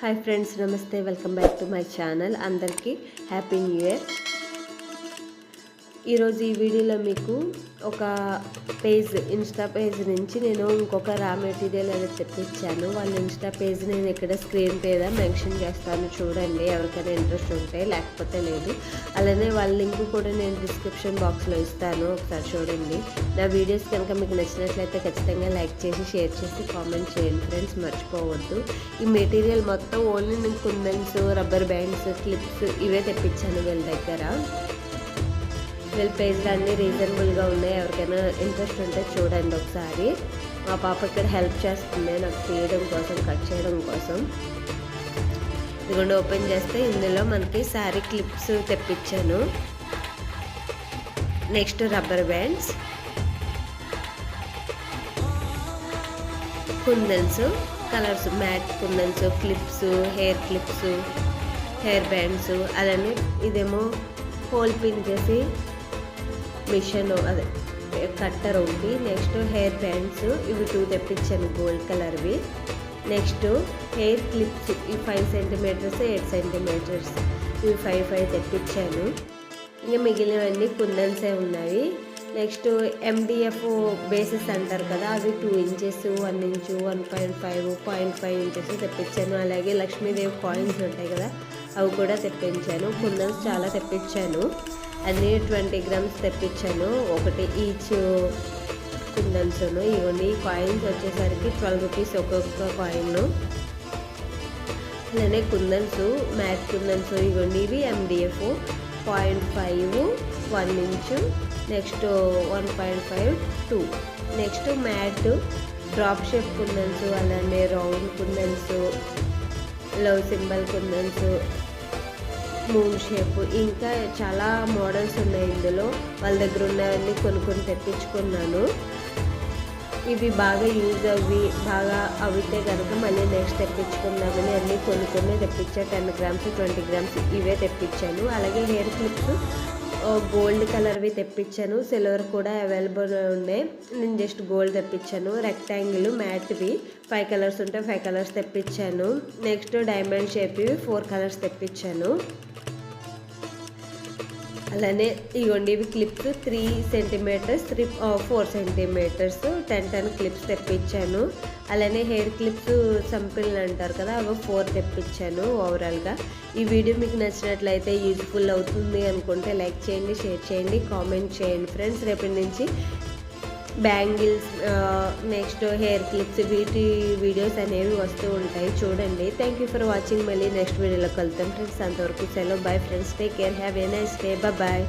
Hi friends, నమస్తే. Welcome back to my channel. అందరికీ happy new year. ఈరోజు ఈ వీడియోలో మీకు ఒక ఇన్స్టా పేజ్ నుంచి నేను ఇంకొక రా మెటీరియల్ అనేది తెప్పించాను. వాళ్ళ ఇన్స్టా పేజ్ నేను ఇక్కడ స్క్రీన్ మీద మెన్షన్ చేస్తాను, చూడండి ఎవరికైనా ఇంట్రెస్ట్ ఉంటే, లేకపోతే లేదు. అలానే వాళ్ళ లింక్ కూడా నేను డిస్క్రిప్షన్ బాక్స్లో ఇస్తాను, ఒకసారి చూడండి. నా వీడియోస్ కనుక మీకు నచ్చినట్లయితే ఖచ్చితంగా లైక్ చేసి, షేర్ చేసి, కామెంట్ చేయండి ఫ్రెండ్స్, మర్చిపోవద్దు. ఈ మెటీరియల్ మొత్తం ఓన్లీ నేను కుందన్స్, రబ్బర్ బ్యాండ్స్, క్లిప్స్ ఇవే తెప్పించాను వీళ్ళ దగ్గర. వీళ్ళ పేజ్లో అన్నీ రీజనబుల్గా ఉన్నాయి. ఎవరికైనా ఇంట్రెస్ట్ ఉంటే చూడండి ఒకసారి. మా పాప ఇక్కడ హెల్ప్ చేస్తుంది నాకు తీయడం కోసం, కట్ చేయడం కోసం. ఇదిగోండి, ఓపెన్ చేస్తే ఇందులో మనకి శారీ క్లిప్స్ తెప్పించాను. Next rubber bands, kundans, colours, matte kundans, clips, hair clips, hair bands. అలానే ఇదేమో హోల్ పిన్ చేసి మిషన్, అదే కట్టర్ ఒకటి. నెక్స్ట్ హెయిర్ బ్యాండ్స్, ఇవి 2 తెప్పించాను గోల్డ్ కలర్వి. నెక్స్ట్ హెయిర్ క్లిప్స్, ఈ 5 సెంటీమీటర్స్, 8 సెంటీమీటర్స్, ఇవి 5 తెప్పించాను. ఇంకా మిగిలినవన్నీ కుందన్సే ఉన్నాయి. నెక్స్ట్ MDF బేసెస్ అంటారు కదా, అవి 2 ఇంచెస్, 1 ఇంచు, 1.5, 0.5 ఇంచెస్ తెప్పించాను. అలాగే లక్ష్మీదేవి కాయిన్స్ ఉంటాయి కదా, అవి కూడా తెప్పించాను. కుందన్స్ చాలా తెప్పించాను, అన్నీ 20 గ్రామ్స్ తెప్పించాను, ఒకటి ఈచ్ కుందన్స్ను. ఇవన్నీ కాయిన్స్ వచ్చేసరికి 12 రూపీస్ ఒక్కొక్క కాయిన్. అలానే కుందన్స్, మ్యాట్ కుందన్స్, ఇవన్నీ ఇవి MDF 0.5, 1 inch, next 1.5, 2. Next matte drop shape kundans, అలానే round kundans, love symbol kundans, moon shape, ఇంకా చాలా మోడల్స్ ఉన్నాయి ఇందులో. వాళ్ళ దగ్గర ఉన్నవన్నీ కొన్ని తెప్పించుకున్నాను. ఇవి బాగా యూజ్ బాగా అవితే కనుక మళ్ళీ నెక్స్ట్ తెప్పించుకుందామని అన్నీ కొన్ని తెప్పించా. 10 గ్రామ్స్, 20 గ్రామ్స్ ఇవే తెప్పించాను. అలాగే హెయిర్ క్లిప్స్ గోల్డ్ కలర్వి తెప్పించాను, సిల్వర్ కూడా అవైలబుల్ ఉన్నాయి. నేను జస్ట్ గోల్డ్ తెప్పించాను. రెక్టాంగిల్ మ్యాట్వి 5 కలర్స్ ఉంటే 5 కలర్స్ తెప్పించాను. నెక్స్ట్ డైమండ్ షేప్వి 4 కలర్స్ తెప్పించాను. అలానే ఇవ్వండి, ఇవి క్లిప్స్ 3 సెంటీమీటర్స్, 4 సెంటీమీటర్స్, 10 క్లిప్స్ తెప్పించాను. అలానే హెయిర్ క్లిప్స్ సంపిల్ అంటారు కదా, అవి 4 తెప్పించాను ఓవరాల్గా. ఈ వీడియో మీకు నచ్చినట్లయితే, యూజ్ఫుల్ అవుతుంది అనుకుంటే లైక్ చేయండి, షేర్ చేయండి, కామెంట్ చేయండి ఫ్రెండ్స్. రేపటి నుంచి బ్యాంగిల్స్, నెక్స్ట్ హెయిర్ క్లిప్స్, వీటి వీడియోస్ అనేవి వస్తూ ఉంటాయి, చూడండి. Thank you for watching. మళ్ళీ నెక్స్ట్ వీడియోలో కలుద్దాం ఫ్రెండ్స్. అంతవరకు సెలవు, bye friends, take care, have a nice day, bye.